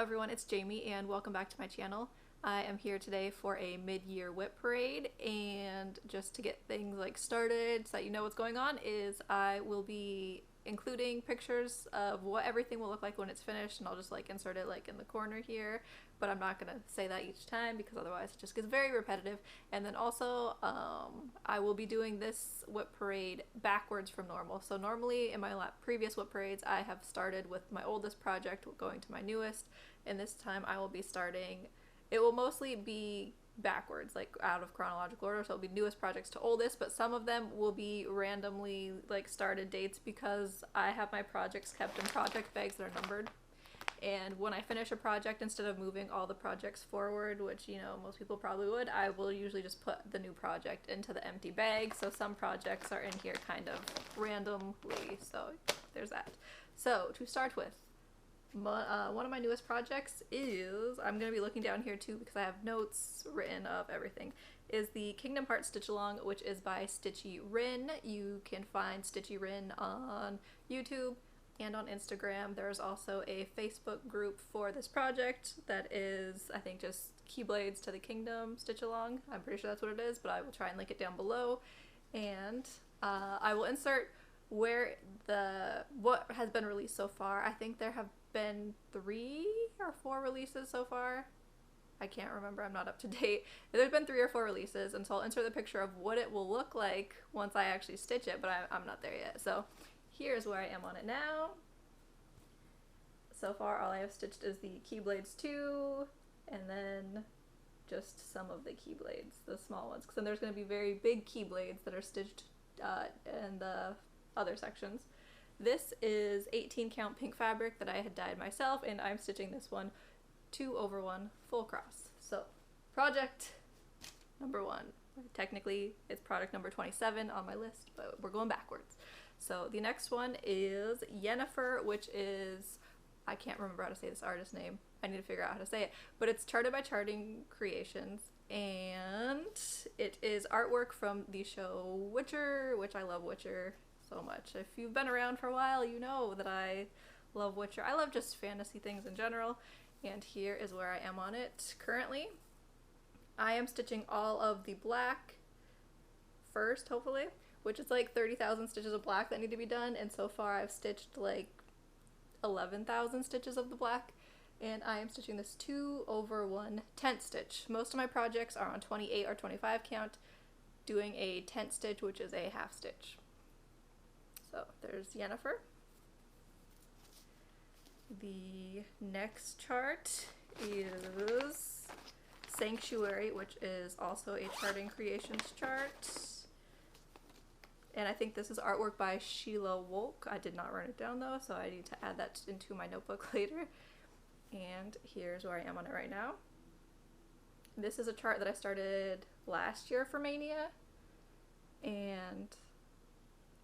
everyone, it's Jamie and welcome back to my channel. I am here today for a mid-year WIP Parade, and just to get things started so that you know what's going on is I will be including pictures of what everything will look like when it's finished, and I'll just insert it in the corner here, but I'm not gonna say that each time because otherwise it just gets very repetitive. And then also I will be doing this WIP Parade backwards from normal. So normally in my previous WIP Parades I have started with my oldest project going to my newest, and this time I will be starting, it will mostly be backwards, out of chronological order, so it'll be newest projects to oldest, but some of them will be randomly started dates because I have my projects kept in project bags that are numbered. And when I finish a project, instead of moving all the projects forward, which most people probably would, I will usually just put the new project into the empty bag. So some projects are in here kind of randomly, so there's that. So to start with, one of my newest projects is, I'm going to be looking down here too because I have notes written of everything, is the Kingdom Hearts Stitch Along, which is by Stitchy Rin. You can find Stitchy Rin on YouTube and on Instagram. There's also a Facebook group for this project that is, I think, just Keyblades to the Kingdom Stitch Along. I'm pretty sure that's what it is, but I will try and link it down below. And I will insert what has been released so far. I think there have been 3 or 4 releases so far. I can't remember, I'm not up to date. There's been 3 or 4 releases, and so I'll insert the picture of what it will look like once I actually stitch it, but I'm not there yet. So here's where I am on it now. So far all I have stitched is the Keyblades 2, and then just some of the Keyblades, the small ones, because then there's going to be very big Keyblades that are stitched in the other sections. This is 18 count pink fabric that I had dyed myself, and I'm stitching this one 2/1 full cross. So project number 1. Technically it's product number 27 on my list, but we're going backwards. So the next one is Yenifer, which is, I can't remember how to say this artist name. I need to figure out how to say it, but it's charted by Charting Creations, and it is artwork from the show Witcher, which I love Witcher so much. If you've been around for a while, you know that I love Witcher. I love just fantasy things in general, and here is where I am on it currently. I am stitching all of the black first, hopefully, which is 30,000 stitches of black that need to be done, and so far I've stitched 11,000 stitches of the black, and I am stitching this 2/1 tent stitch. Most of my projects are on 28 or 25 count, doing a tent stitch, which is a half stitch. So there's Yenifer. The next chart is Sanctuary, which is also a Charting Creations chart. And I think this is artwork by Sheila Wolk. I did not write it down though, so I need to add that into my notebook later. And here's where I am on it right now. This is a chart that I started last year for Mania, and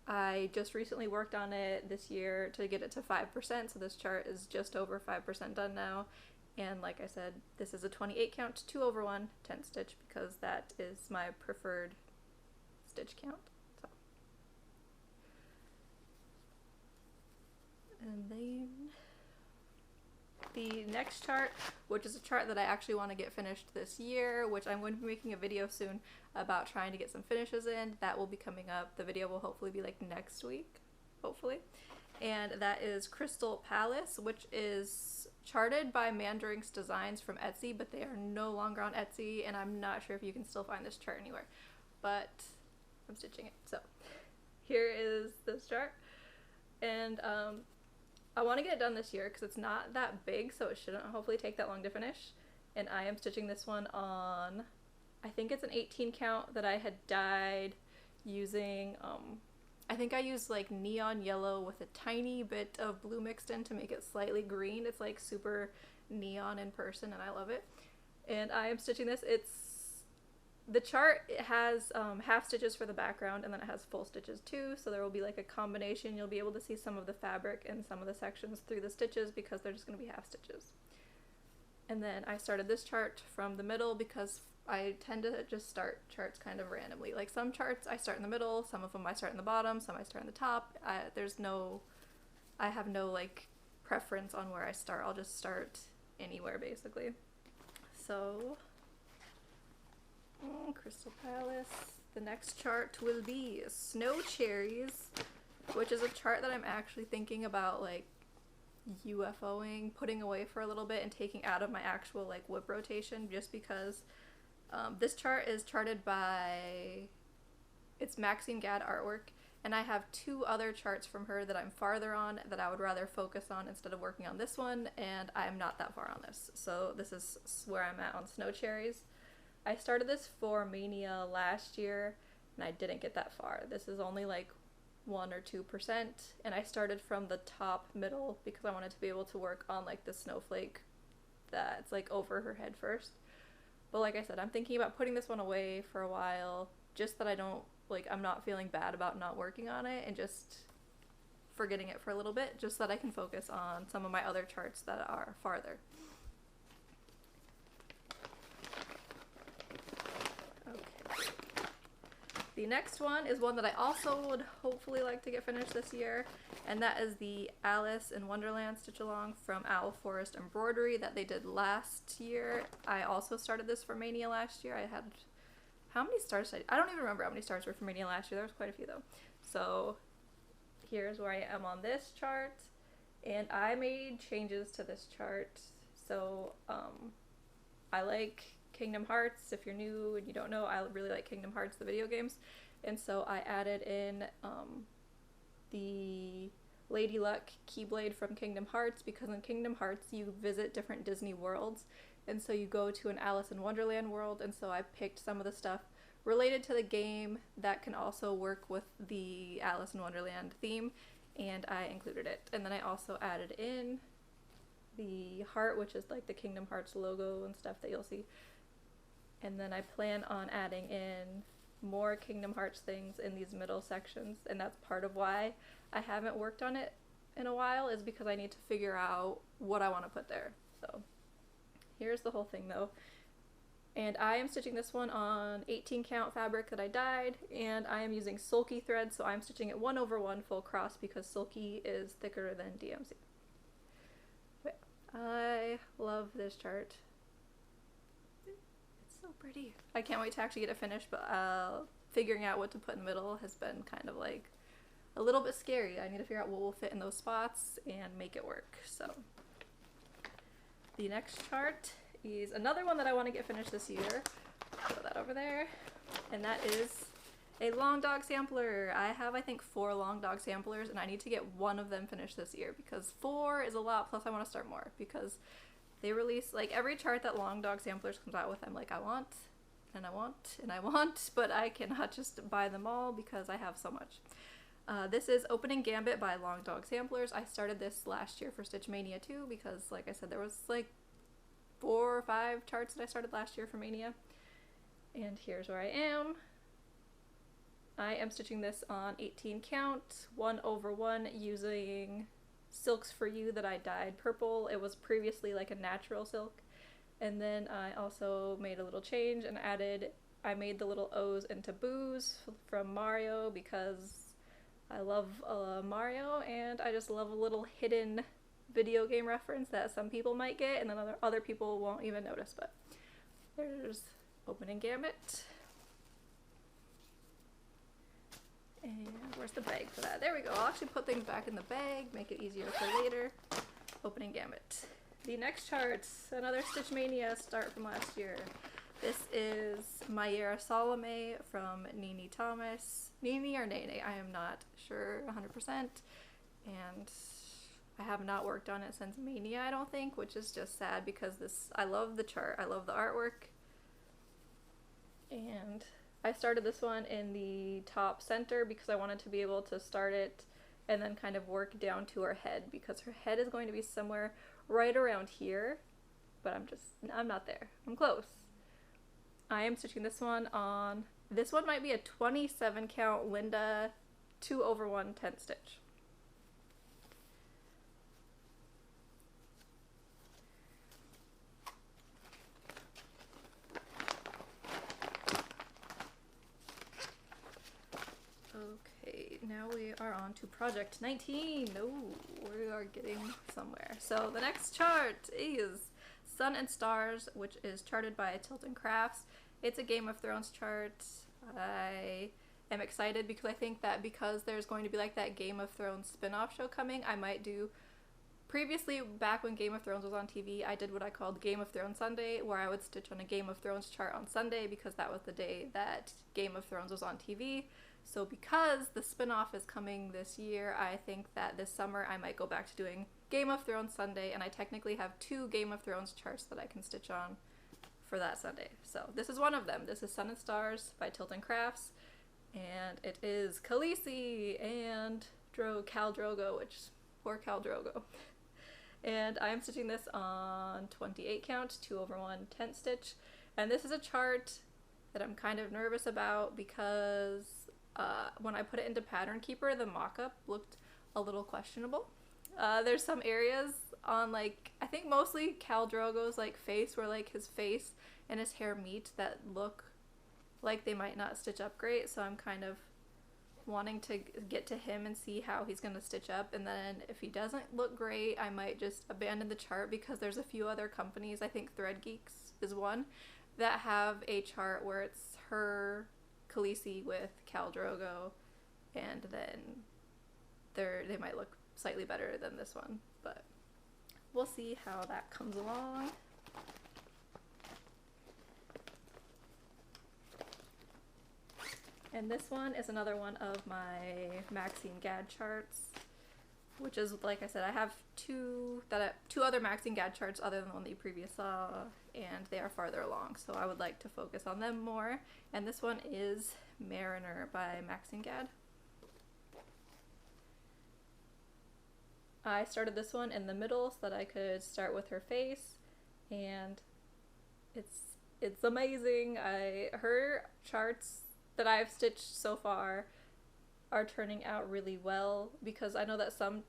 I just recently worked on it this year to get it to 5%, so this chart is just over 5% done now. And like I said, this is a 28 count 2/1 tent stitch because that is my preferred stitch count. So. And then the next chart, which is a chart that I actually want to get finished this year, which I'm going to be making a video soon about trying to get some finishes in. That will be coming up. The video will hopefully be next week, hopefully. And that is Crystal Palace, which is charted by Mandrink's Designs from Etsy, but they are no longer on Etsy, and I'm not sure if you can still find this chart anywhere, but I'm stitching it. So here is this chart, and I want to get it done this year because it's not that big, so it shouldn't hopefully take that long to finish. And I am stitching this one on, I think it's an 18 count that I had dyed using, I think I used neon yellow with a tiny bit of blue mixed in to make it slightly green. It's super neon in person and I love it. And I am stitching this. The chart, it has half stitches for the background, and then it has full stitches too, so there will be a combination. You'll be able to see some of the fabric in some of the sections through the stitches because they're just going to be half stitches. And then I started this chart from the middle because I tend to just start charts kind of randomly. Some charts I start in the middle, some of them I start in the bottom, some I start in the top. I have no preference on where I start. I'll just start anywhere basically. So, Crystal Palace. The next chart will be Snow Cherries, which is a chart that I'm actually thinking about like UFOing, putting away for a little bit and taking out of my actual like WIP rotation, just because this chart is charted by, it's Maxine Gad artwork, and I have 2 other charts from her that I'm farther on that I would rather focus on instead of working on this one, and I'm not that far on this. So this is where I'm at on Snow Cherries. I started this for Mania last year and I didn't get that far. This is only like 1 or 2%, and I started from the top middle because I wanted to be able to work on like the snowflake that's like over her head first. But like I said, I'm thinking about putting this one away for a while, just that I don't, like, I'm not feeling bad about not working on it and just forgetting it for a little bit, just so that I can focus on some of my other charts that are farther. Okay. The next one is one that I also would hopefully like to get finished this year, and that is the Alice in Wonderland stitch along from Owl Forest Embroidery that they did last year. I also started this for Mania last year. I had, how many stars did I don't even remember how many stars were for Mania last year. There was quite a few though. So here's where I am on this chart, and I made changes to this chart. So I like Kingdom Hearts. If you're new and you don't know, I really like Kingdom Hearts, the video games, and so I added in the Lady Luck Keyblade from Kingdom Hearts, because in Kingdom Hearts you visit different Disney worlds, and so you go to an Alice in Wonderland world, and so I picked some of the stuff related to the game that can also work with the Alice in Wonderland theme, and I included it. And then I also added in the heart, which is like the Kingdom Hearts logo and stuff that you'll see. And then I plan on adding in more Kingdom Hearts things in these middle sections, and that's part of why I haven't worked on it in a while, is because I need to figure out what I want to put there. So here's the whole thing though. And I am stitching this one on 18 count fabric that I dyed, and I am using sulky thread, so I'm stitching it 1/1 full cross because sulky is thicker than DMC. But I love this chart. So pretty. I can't wait to actually get it finished, but figuring out what to put in the middle has been kind of like a little bit scary. I need to figure out what will fit in those spots and make it work. So the next chart is another one that I want to get finished this year. Put that over there. And that is a long dog sampler. I have, I think, 4 long dog samplers, and I need to get one of them finished this year because 4 is a lot, plus I want to start more because they release, like, every chart that Long Dog Samplers comes out with, I'm like, I want, and I want, and I want, but I cannot just buy them all because I have so much. This is Opening Gambit by Long Dog Samplers. I started this last year for Stitch Mania 2 because, like I said, there was, like, 4 or 5 charts that I started last year for Mania. And here's where I am. I am stitching this on 18 count, 1/1, using Silks for You that I dyed purple. It was previously like a natural silk, and then I also made a little change and I made the little O's into Boos from Mario because I love Mario, and I just love a little hidden video game reference that some people might get and then other people won't even notice. But there's Opening Gambit. And where's the bag for that? There we go. I'll actually put things back in the bag, make it easier for later. Opening Gambit. The next chart, another Stitch Mania start from last year. This is my Yaara Solomay from Nene Thomas. Nene or Nene, I am not sure 100%. And I have not worked on it since Mania, I don't think, which is just sad because I love the chart. I love the artwork. And I started this one in the top center because I wanted to be able to start it and then kind of work down to her head, because her head is going to be somewhere right around here, but I'm not there. I'm close. I am stitching this one on, this one might be a 27 count Linda 2/1 tent stitch. Now we are on to project 19. Oh, we are getting somewhere. So the next chart is Sun and Stars, which is charted by Tilt and Crafts. It's a Game of Thrones chart. I am excited because I think that because there's going to be like that Game of Thrones spin-off show coming, I might do... Previously, back when Game of Thrones was on TV, I did what I called Game of Thrones Sunday, where I would stitch on a Game of Thrones chart on Sunday because that was the day that Game of Thrones was on TV. So because the spin-off is coming this year, I think that this summer I might go back to doing Game of Thrones Sunday, and I technically have 2 Game of Thrones charts that I can stitch on for that Sunday. So this is one of them. This is Sun and Stars by Tilt and Crafts, and it is Khaleesi and Khal Drogo, which poor Khal Drogo. And I'm stitching this on 28 count, 2/1 tent stitch. And this is a chart that I'm kind of nervous about because when I put it into Pattern Keeper, the mock-up looked a little questionable. There's some areas on, like, I think mostly Khal Drogo's like face, where like his face and his hair meet, that look like they might not stitch up great. So I'm kind of wanting to get to him and see how he's going to stitch up, and then if he doesn't look great, I might just abandon the chart, because there's a few other companies, I think Thread Geeks is one, that have a chart where it's her, Khaleesi with Khal Drogo, and then they might look slightly better than this one, but we'll see how that comes along. And this one is another one of my Maxine Gad charts, which is, like I said, I have two other Maxine Gad charts other than the one that you previously saw, and they are farther along, so I would like to focus on them more. And this one is Mariner by Maxine Gad. I started this one in the middle so that I could start with her face, and it's amazing. Her charts that I've stitched so far are turning out really well, because I know that some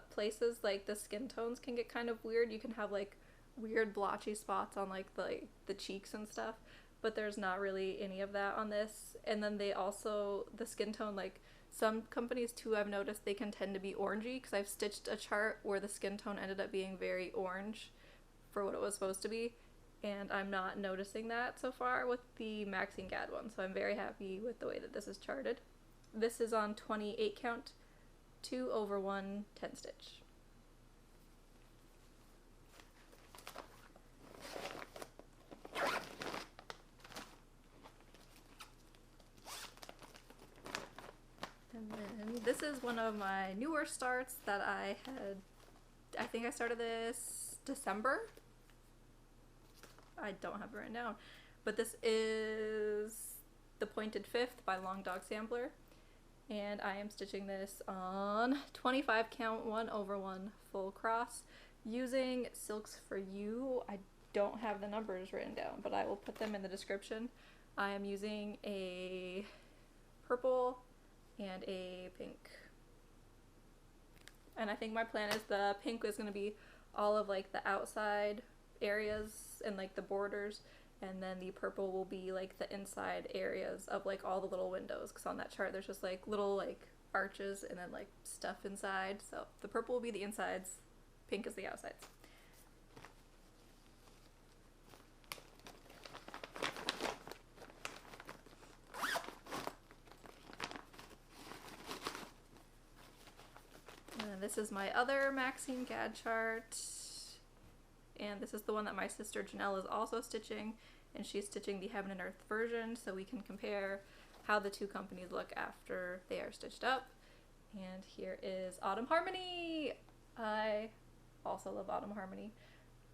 places, like, the skin tones can get kind of weird. You can have like weird blotchy spots on like the cheeks and stuff, but there's not really any of that on this. And then they also, the skin tone, like some companies too, I've noticed they can tend to be orangey, because I've stitched a chart where the skin tone ended up being very orange for what it was supposed to be. And I'm not noticing that so far with the Maxine Gad one, so I'm very happy with the way that this is charted. This is on 28 count, 2/1 10 stitch. And then this is one of my newer starts that I think I started this December. I don't have it written down, but this is the Pointed Fifth by Long Dog Sampler, and I am stitching this on 25 count, 1/1 full cross using Silks for You. I don't have the numbers written down, but I will put them in the description. I am using a purple and a pink, and I think my plan is the pink is going to be all of like the outside areas and like the borders, and then the purple will be like the inside areas of like all the little windows, because on that chart there's just like little like arches and then like stuff inside. So the purple will be the insides, pink is the outsides. And then this is my other Maxine Gad chart. And this is the one that my sister Janelle is also stitching, and she's stitching the Heaven and Earth version, so we can compare how the two companies look after they are stitched up. And here is Autumn Harmony! I also love Autumn Harmony.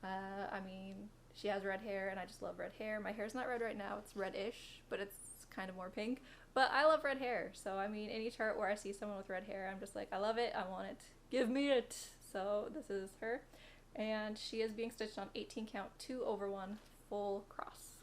I mean, she has red hair, and I just love red hair. My hair's not red right now, it's reddish, but it's kind of more pink. But I love red hair, so I mean, any chart where I see someone with red hair, I'm just like, I love it, I want it, give me it! So this is her. And she is being stitched on 18 count, 2/1 full cross.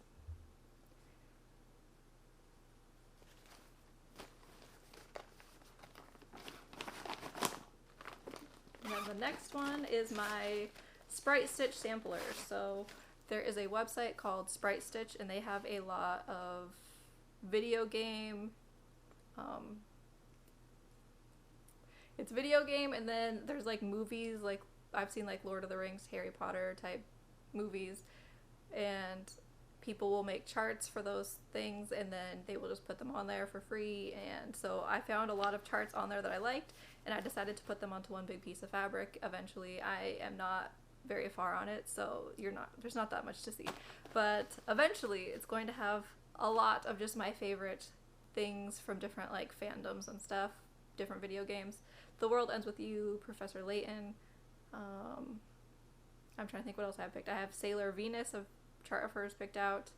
And then the next one is my Sprite Stitch sampler. So there is a website called Sprite Stitch, and they have a lot of video game, it's video game, and then there's like movies, like I've seen like Lord of the Rings, Harry Potter type movies, and people will make charts for those things and then they will just put them on there for free. And so I found a lot of charts on there that I liked, and I decided to put them onto one big piece of fabric. Eventually, I am not very far on it, so there's not that much to see, but eventually it's going to have a lot of just my favorite things from different like fandoms and stuff, different video games. The World Ends With You, Professor Layton, I'm trying to think what else I have picked. I have Sailor Venus, a chart of hers picked out.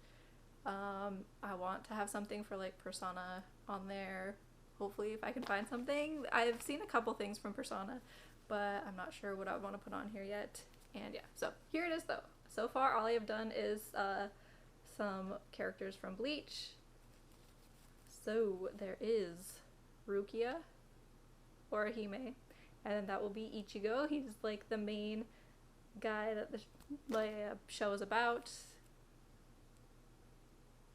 I want to have something for like Persona on there, hopefully, if I can find something. I've seen a couple things from Persona, but I'm not sure what I want to put on here yet. And yeah, so here it is though. So far all I have done is some characters from Bleach. So there is Rukia, or Hime, and then that will be Ichigo. He's like the main guy that the show is about.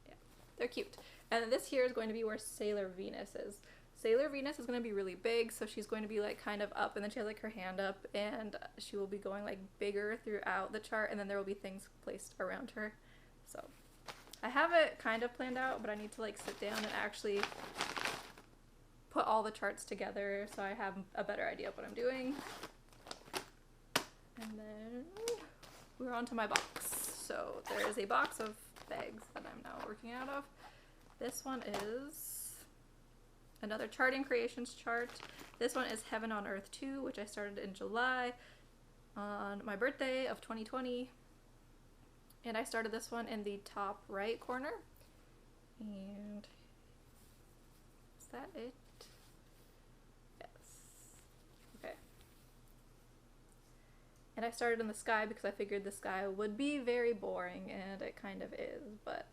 Yeah, they're cute. And then this here is going to be where Sailor Venus is. Sailor Venus is going to be really big, so she's going to be like kind of up, and then she has like her hand up, and she will be going like bigger throughout the chart, and then there will be things placed around her. So I have it kind of planned out, but I need to like sit down and actually put all the charts together so I have a better idea of what I'm doing. And then we're on to my box. So there is a box of bags that I'm now working out of. This one is another Charting Creations chart. This one is Heaven on Earth 2, which I started in July on my birthday of 2020. And I started this one in the top right corner. And is that it? Yes. Okay. And I started in the sky because I figured the sky would be very boring, and it kind of is, but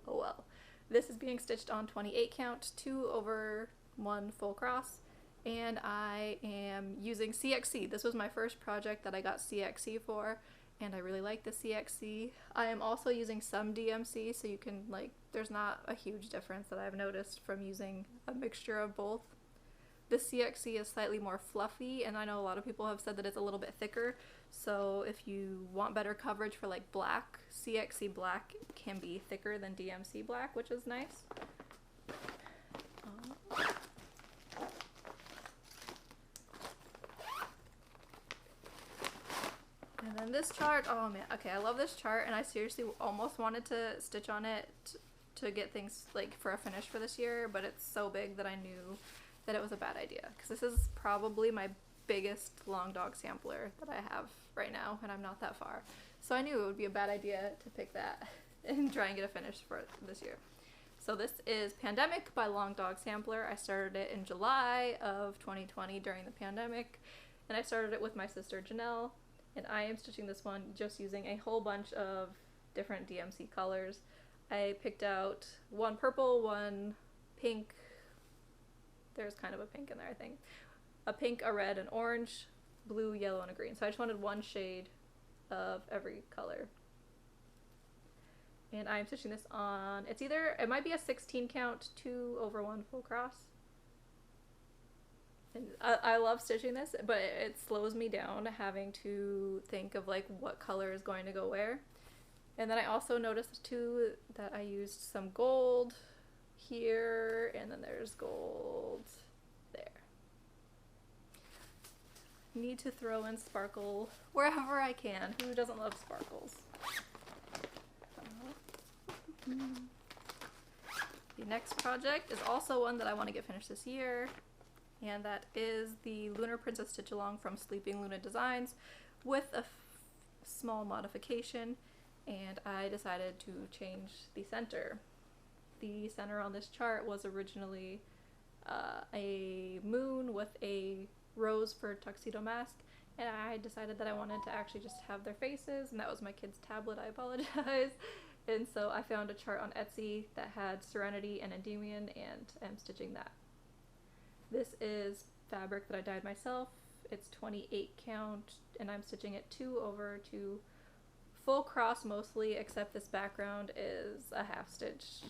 oh well. This is being stitched on 28 count, 2/1 full cross, and I am using CXC. This was my first project that I got CXC for, and I really like the CXC. I am also using some DMC, so you can like, there's not a huge difference that I've noticed from using a mixture of both. The CXC is slightly more fluffy, and I know a lot of people have said that it's a little bit thicker, so if you want better coverage for like black, CXC black can be thicker than DMC black, which is nice. And then this chart, oh man, okay, I love this chart, and I seriously almost wanted to stitch on it to get things like for a finish for this year, but it's so big that I knew that it was a bad idea, because this is probably my biggest long dog sampler that I have right now, and I'm not that far. So I knew it would be a bad idea to pick that and try and get a finish for this year. So this is Pandemic by Long Dog Sampler. I started it in July of 2020 during the pandemic, and I started it with my sister Janelle, and I am stitching this one just using a whole bunch of different DMC colors. I picked out one purple, one pink, there's kind of a pink in there I think, a pink, a red, an orange, blue, yellow, and a green. So I just wanted one shade of every color. And I'm stitching this on, it might be a 16 count, 2/1 full cross. And I love stitching this, but it slows me down having to think of like what color is going to go where. And then I also noticed too that I used some gold here, and then there's gold there. Need to throw in sparkle wherever I can. Who doesn't love sparkles? The next project is also one that I want to get finished this year, and that is the Lunar Princess Stitch Along from Sleeping Luna Designs with a small modification, and I decided to change the center. The center on this chart was originally a moon with a rose for tuxedo mask, and I decided that I wanted to actually just have their faces, and that was my kid's tablet, I apologize. And so I found a chart on Etsy that had Serenity and Endymion, and I'm stitching that. This is fabric that I dyed myself. It's 28 count, and I'm stitching it 2/2 full cross mostly, except this background is a half stitch.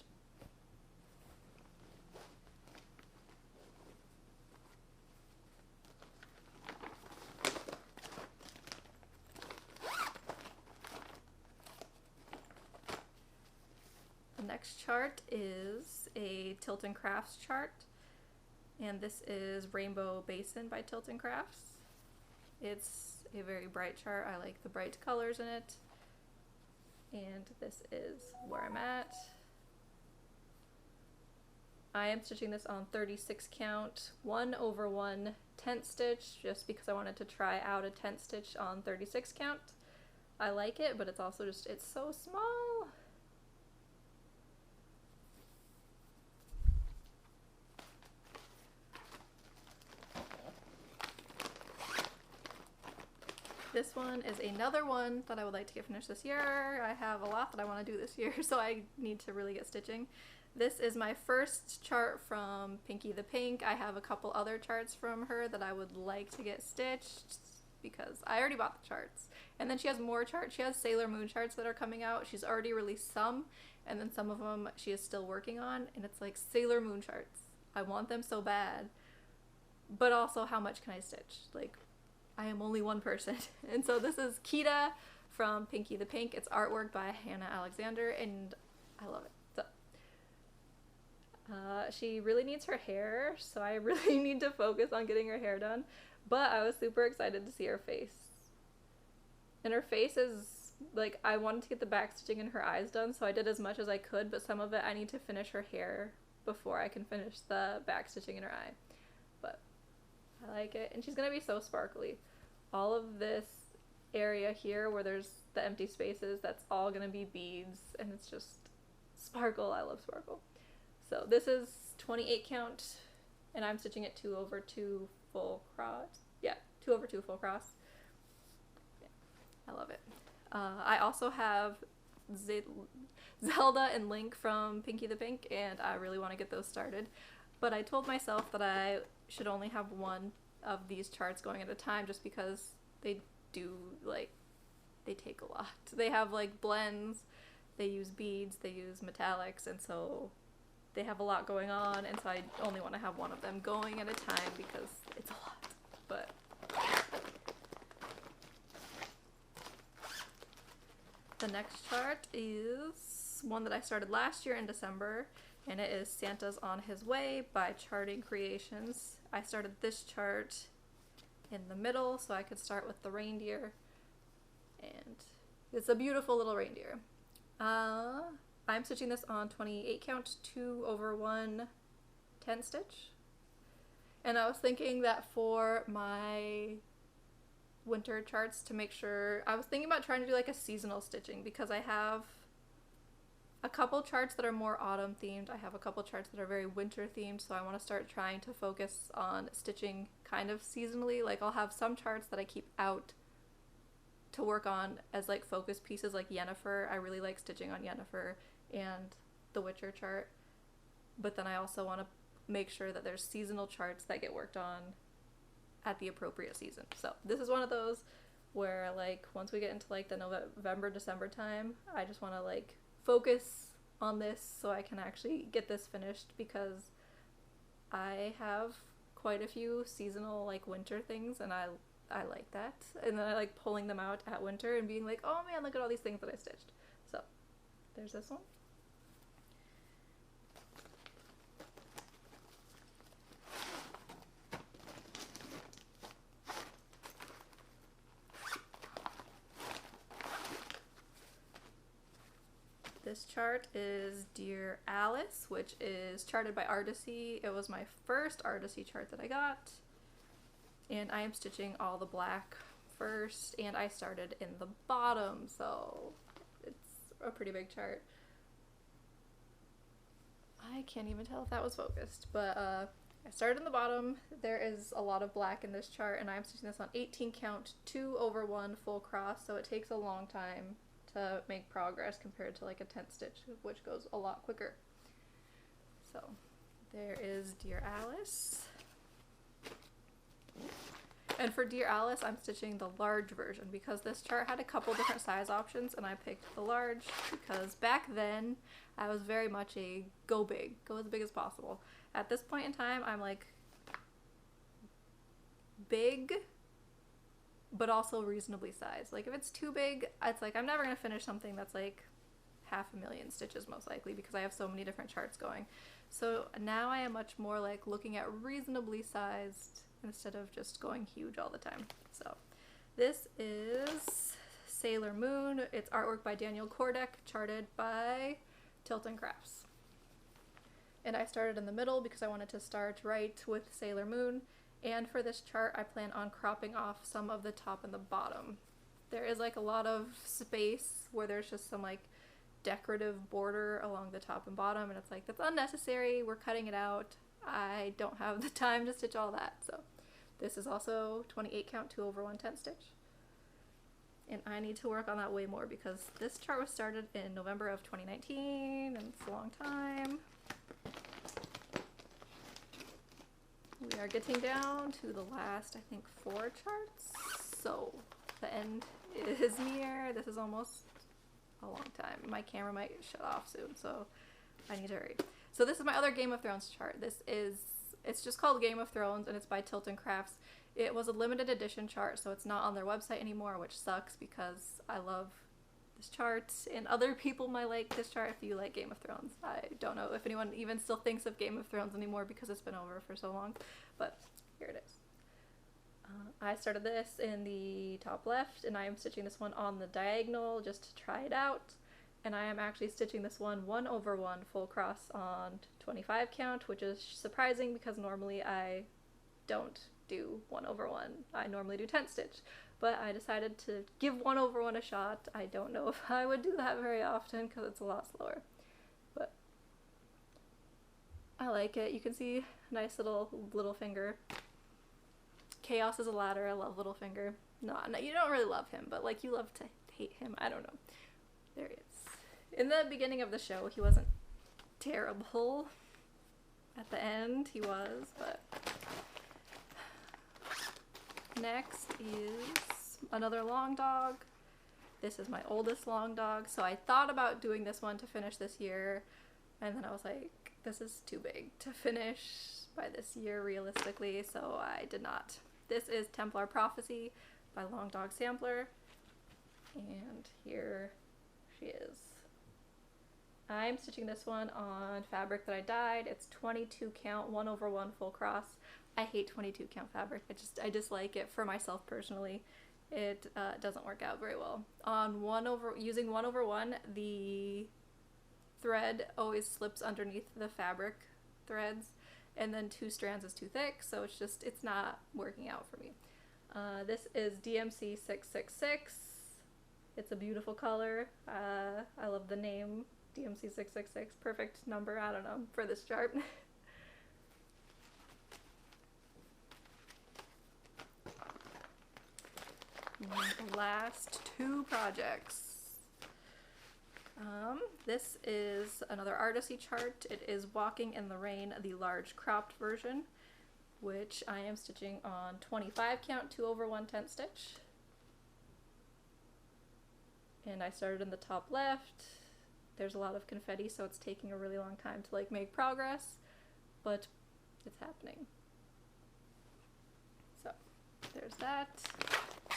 next chart is a Tilton Crafts chart, and this is Rainbow Basin by Tilton Crafts. It's a very bright chart. I like the bright colors in it, and this is where I'm at. I am stitching this on 36 count, 1/1 tent stitch, just because I wanted to try out a tent stitch on 36 count. I like it, but it's also just, it's so small. This one is another one that I would like to get finished this year. I have a lot that I want to do this year, so I need to really get stitching. This is my first chart from Pinky the Pink. I have a couple other charts from her that I would like to get stitched because I already bought the charts. And then she has more charts. She has Sailor Moon charts that are coming out. She's already released some, and then some of them she is still working on, and it's like Sailor Moon charts. I want them so bad. But also, how much can I stitch? Like, I am only one person. And so this is Kita from Pinky the Pink. It's artwork by Hannah Alexander, and I love it. She really needs her hair, so I really need to focus on getting her hair done, but I was super excited to see her face. And her face is, like, I wanted to get the back stitching and her eyes done, so I did as much as I could, but some of it I need to finish her hair before I can finish the back stitching in her eye. But I like it, and she's gonna be so sparkly. All of this area here where there's the empty spaces, that's all gonna be beads, and it's just sparkle. I love sparkle. So this is 28 count, and I'm stitching it 2/2 full cross. Yeah, 2/2 full cross. Yeah, I love it. I also have Zelda and Link from Pinky the Pink, and I really want to get those started. But I told myself that I should only have one of these charts going at a time, just because they do, like, they take a lot. They have, like, blends, they use beads, they use metallics, and so they have a lot going on, and so I only want to have one of them going at a time because it's a lot. But the next chart is one that I started last year in December, and it is Santa's on His Way by Charting Creations. I started this chart in the middle so I could start with the reindeer, and it's a beautiful little reindeer. I'm stitching this on 28 count, 2/1 10 stitch. And I was thinking that for my winter charts, to make sure, I was thinking about trying to do like a seasonal stitching, because I have a couple charts that are more autumn themed. I have a couple charts that are very winter themed, so I want to start trying to focus on stitching kind of seasonally. Like, I'll have some charts that I keep out to work on as like focus pieces, like Yenifer. I really like stitching on Yenifer and the Witcher chart, but then I also want to make sure that there's seasonal charts that get worked on at the appropriate season. So this is one of those where, like, once we get into like the November, December time, I just want to like focus on this so I can actually get this finished, because I have quite a few seasonal like winter things, and I like that, and then I like pulling them out at winter and being like, oh man, look at all these things that I stitched. So there's this one. This chart is Dear Alice, which is charted by Artisy. It was my first Artisy chart that I got, and I am stitching all the black first, and I started in the bottom, so it's a pretty big chart. I can't even tell if that was focused, but I started in the bottom. There is a lot of black in this chart, and I'm stitching this on 18 count, 2/1 full cross, so it takes a long time to make progress compared to like a tent stitch, which goes a lot quicker. So there is Dear Alice. And for Dear Alice, I'm stitching the large version because this chart had a couple different size options, and I picked the large because back then I was very much a go big, go as big as possible. At this point in time, I'm like big, but also reasonably sized. Like, if it's too big, it's like I'm never gonna finish something that's like 500,000 stitches most likely because I have so many different charts going. So now I am much more like looking at reasonably sized instead of just going huge all the time. So this is Sailor Moon. It's artwork by Daniel Kordek, charted by Tilton Crafts. And I started in the middle because I wanted to start right with Sailor Moon. And for this chart, I plan on cropping off some of the top and the bottom. There is like a lot of space where there's just some like decorative border along the top and bottom, and it's like, that's unnecessary, we're cutting it out. I don't have the time to stitch all that. So this is also 28 count 2/110 stitch. And I need to work on that way more because this chart was started in November of 2019 and it's a long time. We are getting down to the last, I think, 4 charts. So the end is near. This is almost a long time. My camera might shut off soon, so I need to hurry. So this is my other Game of Thrones chart. It's just called Game of Thrones and it's by Tilton Crafts. It was a limited edition chart, so it's not on their website anymore, which sucks because I love this chart and other people might like this chart if you like Game of Thrones. I don't know if anyone even still thinks of Game of Thrones anymore because it's been over for so long, but here it is. I started this in the top left and I am stitching this one on the diagonal just to try it out. And I am actually stitching this one 1/1 full cross on 25 count, which is surprising because normally I don't do 1/1. I normally do 10 stitch, but I decided to give 1/1 a shot. I don't know if I would do that very often because it's a lot slower, but I like it. You can see a nice little finger. Chaos is a ladder. I love Littlefinger. No, you don't really love him, but like you love to hate him. I don't know. There he is. In the beginning of the show, he wasn't terrible. At the end, he was, but next is another long dog. This is my oldest long dog, so I thought about doing this one to finish this year, and then I was like, this is too big to finish by this year realistically, so I did not. This is Tempest Prophecy by Long Dog Sampler, and here she is. I'm stitching this one on fabric that I dyed. It's 22 count 1/1 full cross. I hate 22 count fabric. I dislike it for myself personally. It doesn't work out very well. On using 1/1, the thread always slips underneath the fabric threads, and then 2 strands is too thick, so it's not working out for me. This is DMC 666. It's a beautiful color. I love the name DMC 666. Perfect number, I don't know, for this chart. The last 2 projects. This is another Artisy chart. It is Walking in the Rain, the large cropped version, which I am stitching on 25 count 2/110 stitch. And I started in the top left. There's a lot of confetti, so it's taking a really long time to like make progress, but it's happening. So there's that.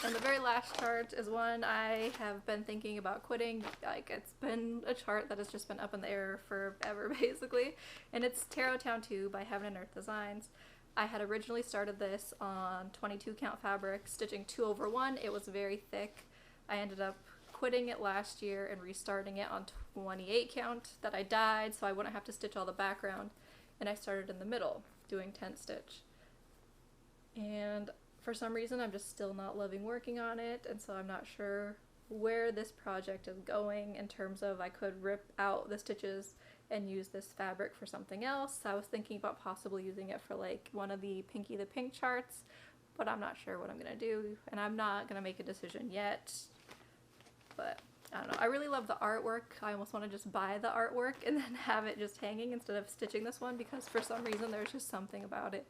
And the very last chart is one I have been thinking about quitting. Like, it's been a chart that has just been up in the air forever, basically. And it's Tarot Town 2 by Heaven and Earth Designs. I had originally started this on 22 count fabric, stitching 2/1. It was very thick. I ended up quitting it last year and restarting it on 28 count that I dyed, so I wouldn't have to stitch all the background. And I started in the middle, doing 10 stitch. And for some reason, I'm just still not loving working on it, and so I'm not sure where this project is going in terms of I could rip out the stitches and use this fabric for something else. I was thinking about possibly using it for like one of the Pinky the Pink charts, but I'm not sure what I'm gonna do, and I'm not gonna make a decision yet. But I don't know. I really love the artwork. I almost want to just buy the artwork and then have it just hanging instead of stitching this one, because for some reason there's just something about it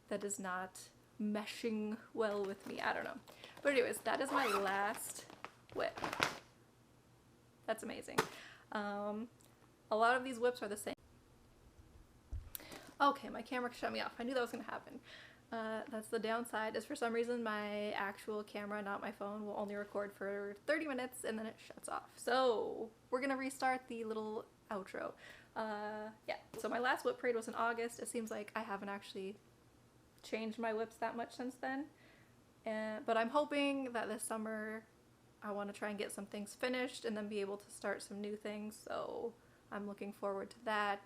that is not meshing well with me. I don't know. But anyways, that is my last WIP. That's amazing. A lot of these WIPs are the same. Okay, my camera shut me off. I knew that was going to happen. That's the downside, is for some reason my actual camera, not my phone, will only record for 30 minutes and then it shuts off. So we're gonna restart the little outro. Yeah, so my last WIP parade was in August. It seems like I haven't actually changed my WIPs that much since then. But I'm hoping that this summer I want to try and get some things finished and then be able to start some new things. So I'm looking forward to that.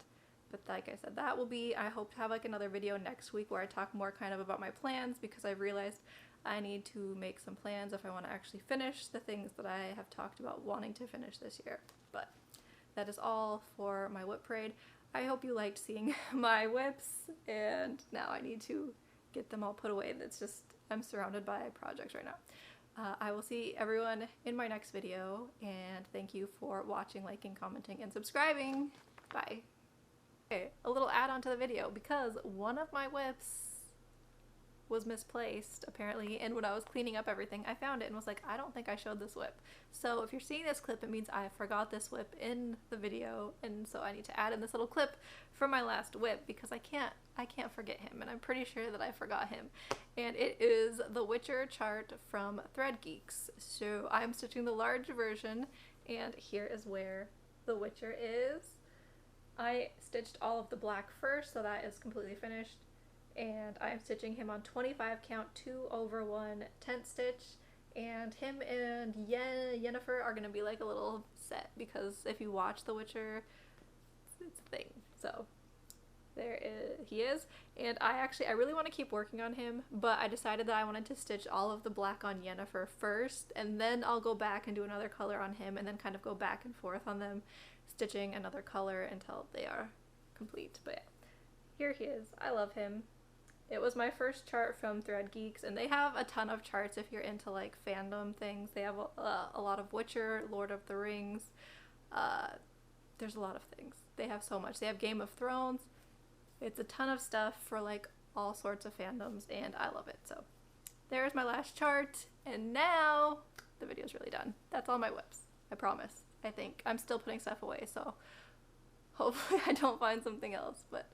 But like I said, that will be, I hope to have like another video next week where I talk more kind of about my plans, because I realized I need to make some plans if I want to actually finish the things that I have talked about wanting to finish this year. But that is all for my WIP parade. I hope you liked seeing my WIPs, and now I need to get them all put away. That's just, I'm surrounded by projects right now. I will see everyone in my next video, and thank you for watching, liking, commenting, and subscribing. Bye. Okay, a little add-on to the video, because one of my WIPs was misplaced apparently, and when I was cleaning up everything I found it and was like, I don't think I showed this WIP. So if you're seeing this clip, it means I forgot this WIP in the video, and so I need to add in this little clip from my last WIP, because I can't forget him, and I'm pretty sure that I forgot him. And it is the Witcher chart from Thread Geeks. So I'm stitching the large version, and here is where the Witcher is. I stitched all of the black first, so that is completely finished, and I'm stitching him on 25 count 2/1 tent stitch, and him and Yenifer are gonna be like a little set, because if you watch The Witcher, it's a thing. So he is, and I really want to keep working on him, but I decided that I wanted to stitch all of the black on Yenifer first, and then I'll go back and do another color on him, and then kind of go back and forth on them, stitching another color until they are complete. But yeah, here he is. I love him. It was my first chart from Thread Geeks, and they have a ton of charts if you're into like fandom things. They have a lot of Witcher, Lord of the Rings. There's a lot of things. They have so much. They have Game of Thrones. It's a ton of stuff for like all sorts of fandoms, and I love it. So there's my last chart, and now the video's really done. That's all my WIPs, I promise. I think I'm still putting stuff away, so hopefully I don't find something else, but